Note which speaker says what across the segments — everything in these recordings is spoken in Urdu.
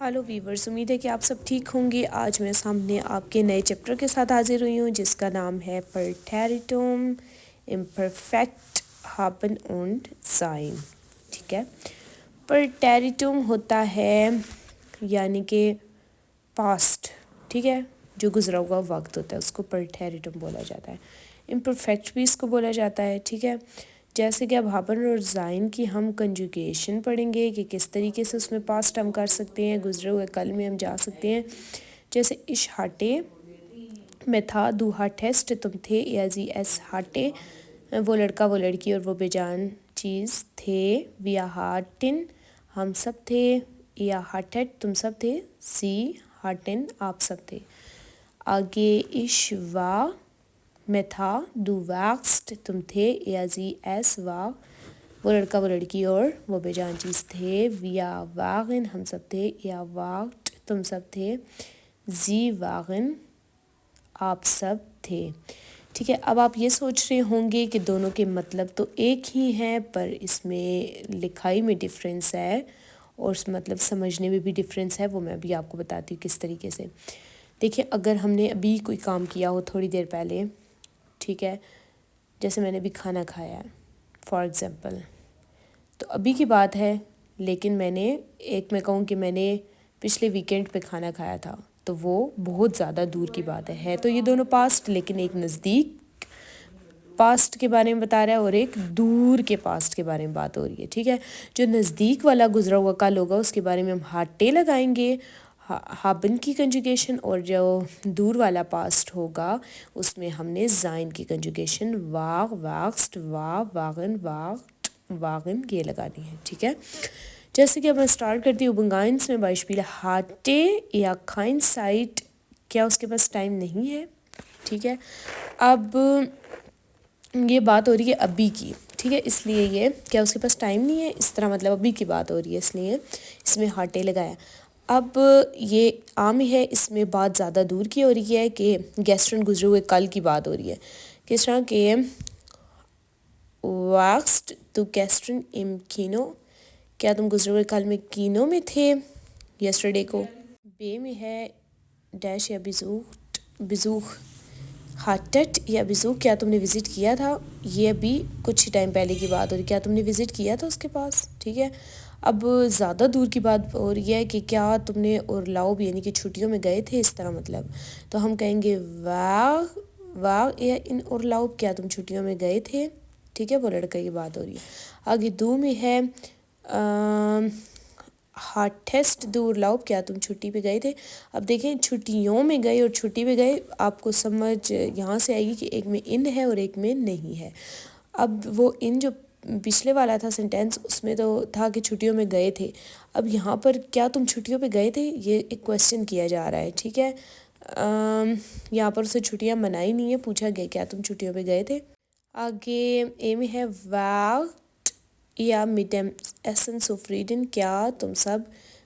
Speaker 1: ہیلو ویورز، امید ہے کہ آپ سب ٹھیک ہوں گے۔ آج میں سامنے آپ کے نئے چیپٹر کے ساتھ حاضر ہوئی ہوں جس کا نام ہے پریٹیریٹم امپرفیکٹ ہابن und sein۔ ٹھیک ہے، پریٹیریٹم ہوتا ہے یعنی کہ پاسٹ، ٹھیک ہے، جو گزرا ہوا وقت ہوتا ہے اس کو پریٹیریٹم بولا جاتا ہے۔ امپرفیکٹ بھی اس کو بولا جاتا ہے، ٹھیک ہے۔ جیسے کہ اب ہابن اور زائن کی ہم کنجوگیشن پڑھیں گے کہ کس طریقے سے اس میں پاسٹ ہم کر سکتے ہیں، گزرے ہوئے کل میں ہم جا سکتے ہیں۔ جیسے اش ہاٹے میں تھا، دو ہاٹیسٹ تم تھے، یا زی ایس ہاٹے وہ لڑکا وہ لڑکی اور وہ بے جان چیز تھے، ویا ہاٹن ہم سب تھے، یا ہاٹیٹ تم سب تھے، سی ہاٹن آپ سب تھے۔ آگے اش وا میں تھا، دو واکسٹ تم تھے، یا زی ایس وا وہ لڑکا وہ لڑکی اور وہ بے جان چیز تھے، ویا واغن ہم سب تھے، یا واگٹ تم سب تھے، زی واغن آپ سب تھے۔ ٹھیک ہے، اب آپ یہ سوچ رہے ہوں گے کہ دونوں کے مطلب تو ایک ہی ہیں پر اس میں لکھائی میں ڈیفرنس ہے اور اس مطلب سمجھنے میں بھی ڈیفرنس ہے، وہ میں ابھی آپ کو بتاتی ہوں کس طریقے سے۔ دیکھیں، اگر ہم نے ابھی کوئی کام کیا ہو تھوڑی دیر پہلے، ٹھیک ہے، جیسے میں نے ابھی کھانا کھایا ہے فار ایگزامپل، تو ابھی کی بات ہے، لیکن میں کہوں کہ میں نے پچھلے ویکینڈ پہ کھانا کھایا تھا، تو وہ بہت زیادہ دور کی بات ہے تو یہ دونوں پاسٹ، لیکن ایک نزدیک پاسٹ کے بارے میں بتا رہا ہے اور ایک دور کے پاسٹ کے بارے میں بات ہو رہی ہے، ٹھیک ہے۔ جو نزدیک والا گزرا ہوا کل ہوگا اس کے بارے میں ہم ہاٹے لگائیں گے، ہابن کی کنجوگیشن، اور جو دور والا پاسٹ ہوگا اس میں ہم نے زائن کی کنجوگیشن واغ واغسٹ وا واغن واغٹ واغن یہ لگانی ہے، ٹھیک ہے۔ جیسے کہ اب میں سٹارٹ کرتی ہوں بنگائنس میں بائشپیل ہاٹے یا کھائن سائٹ، کیا اس کے پاس ٹائم نہیں ہے، ٹھیک ہے۔ اب یہ بات ہو رہی ہے ابھی کی، ٹھیک ہے، اس لیے یہ کیا اس کے پاس ٹائم نہیں ہے، اس طرح مطلب ابھی کی بات ہو رہی ہے، اس لیے اس میں ہاٹے لگایا۔ اب یہ عام ہے، اس میں بات زیادہ دور کی ہو رہی ہے کہ گیسٹرن گزرے ہوئے کل کی بات ہو رہی ہے، کس طرح کہ واکسٹ تو گیسٹرن ام کینو، کیا تم گزرے ہوئے کل میں کینو میں تھے یسٹرڈے کو۔ بے میں ہے ڈیش یا بزوخ ہاٹٹ یا بزوخ، کیا تم نے وزٹ کیا تھا، یہ ابھی کچھ ہی ٹائم پہلے کی بات ہو رہی ہے، کیا تم نے وزٹ کیا تھا اس کے پاس، ٹھیک ہے۔ اب زیادہ دور کی بات ہو رہی ہے کہ کیا تم نے اورلاؤب یعنی کہ چھٹیوں میں گئے تھے، اس طرح مطلب، تو ہم کہیں گے واغ یا ان اورلاؤب، کیا تم چھٹیوں میں گئے تھے، ٹھیک ہے، وہ لڑکے کی بات ہو رہی ہے۔ آگے دو میں ہے ہاٹیسٹ دو اورلاؤب، کیا تم چھٹی پہ گئے تھے۔ اب دیکھیں چھٹیوں میں گئے اور چھٹی پہ گئے، آپ کو سمجھ یہاں سے آئے گی کہ ایک میں ان ہے اور ایک میں نہیں ہے۔ اب وہ ان جو پچھلے والا تھا سنٹینس، اس میں تو تھا کہ چھٹیوں میں گئے تھے، اب یہاں پر کیا تم چھٹیوں پہ گئے تھے، یہ ایک کویسچن کیا جا رہا ہے، ٹھیک ہے۔ یہاں پر اسے چھٹیاں منائی نہیں ہے، پوچھا گیا کیا تم چھٹیوں پہ گئے تھے۔ آگے اے میں ہے واگٹ یا میڈم ایسنس آف ریڈن، کیا تم سب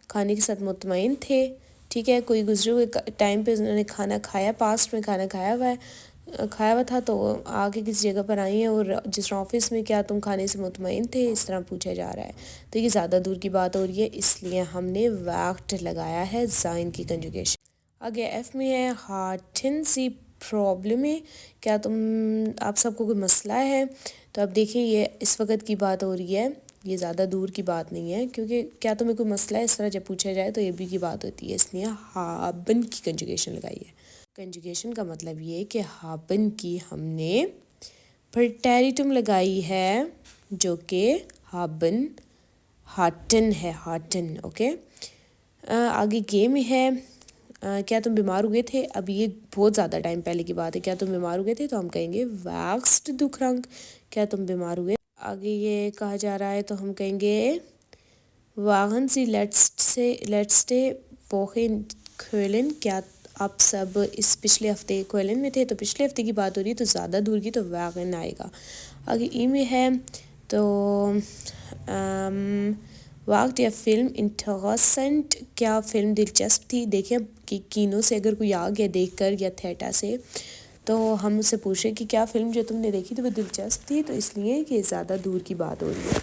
Speaker 1: کھانے کے ساتھ مطمئن تھے، ٹھیک ہے۔ کوئی گزرے ہوئے ٹائم پہ انہوں نے کھانا کھایا، پاسٹ میں کھانا کھایا ہوا تھا، تو آگے کسی جگہ پر آئی ہیں اور جس طرح آفس میں کیا تم کھانے سے مطمئن تھے، اس طرح پوچھا جا رہا ہے، تو یہ زیادہ دور کی بات ہو رہی ہے، اس لیے ہم نے واگٹ لگایا ہے زائن کی کنجوگیشن۔ آگے ایف میں ہے ہارٹن سی پرابلم ہے، کیا آپ سب کو کوئی مسئلہ ہے، تو اب دیکھیں یہ اس وقت کی بات ہو رہی ہے، یہ زیادہ دور کی بات نہیں ہے، کیونکہ کیا تمہیں کوئی مسئلہ ہے، اس طرح جب پوچھا جائے تو یہ بھی کی بات ہوتی ہے، اس لیے ہابن کی کنجوگیشن لگائی ہے۔ کنجوگیشن کا مطلب یہ کہ ہابن کی ہم نے پریٹیریٹم لگائی ہے جو کہ ہابن ہاٹن ہے، ہاٹن، اوکے۔ آگے گے میں ہے کیا تم بیمار ہوئے تھے، اب یہ بہت زیادہ ٹائم پہلے کی بات ہے، کیا تم بیمار ہوئے تھے، تو ہم کہیں گے واکسٹ دکھ رنگ، کیا تم بیمار ہوئے۔ آگے یہ کہا جا رہا ہے تو ہم کہیں گے واغن سی لیٹس ڈے ووخے کھولن، کیا آپ سب اس پچھلے ہفتے کھولن میں تھے، تو پچھلے ہفتے کی بات ہو رہی ہے تو زیادہ دور کی تو واغن آئے گا۔ آگے ای میں ہے تو واقٹ یا فلم انٹرسٹنٹ، کیا فلم دلچسپ تھی، دیکھیں کہ کینو سے اگر کوئی آ گیا دیکھ کر یا تھیٹا سے، تو ہم اس سے پوچھیں کہ کیا فلم جو تم نے دیکھی تھی وہ دلچسپ تھی، تو اس لیے کہ زیادہ دور کی بات ہو رہی ہے۔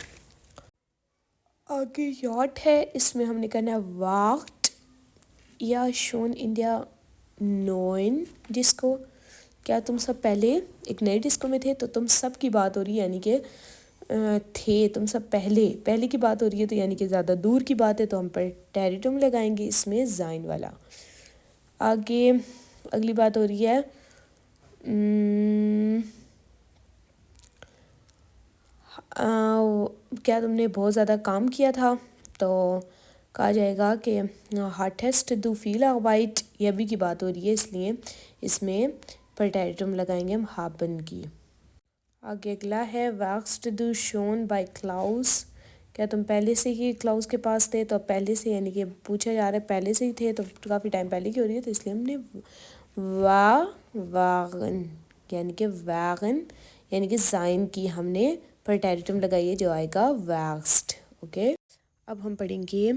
Speaker 1: آگے یاٹ ہے، اس میں ہم نے کرنا ہے واقٹ یا شون انڈیا نوئن ڈسکو، کیا تم سب پہلے ایک نئے ڈسکو میں تھے؟ تو تم سب کی بات ہو رہی ہے یعنی کہ تھے تم سب پہلے کی بات ہو رہی ہے، تو یعنی کہ زیادہ دور کی بات ہے، تو ہم پریٹیرٹم لگائیں گے اس میں زائن والا۔ آگے اگلی بات ہو رہی ہے کیا تم نے بہت زیادہ کام کیا تھا؟ تو کہا جائے گا کہ ہارٹیسٹ دو فیل وائٹ، یہ ابھی کی بات ہو رہی ہے، اس لیے اس میں پریٹیرٹم لگائیں گے ہم ہابن کی۔ آگے اگلا ہے ویکسڈ دو شون بائی کلاؤس، کیا تم پہلے سے ہی کلاؤس کے پاس تھے؟ تو پہلے سے یعنی کہ پوچھا جا رہا ہے پہلے سے ہی تھے، تو کافی ٹائم پہلے کی ہو رہی ہے، تو اس لیے ہم نے واغن یعنی کہ زائن کی ہم نے پریٹیرٹم لگائی ہے جو آئے گا ویکسڈ۔ اوکے، اب ہم پڑھیں گے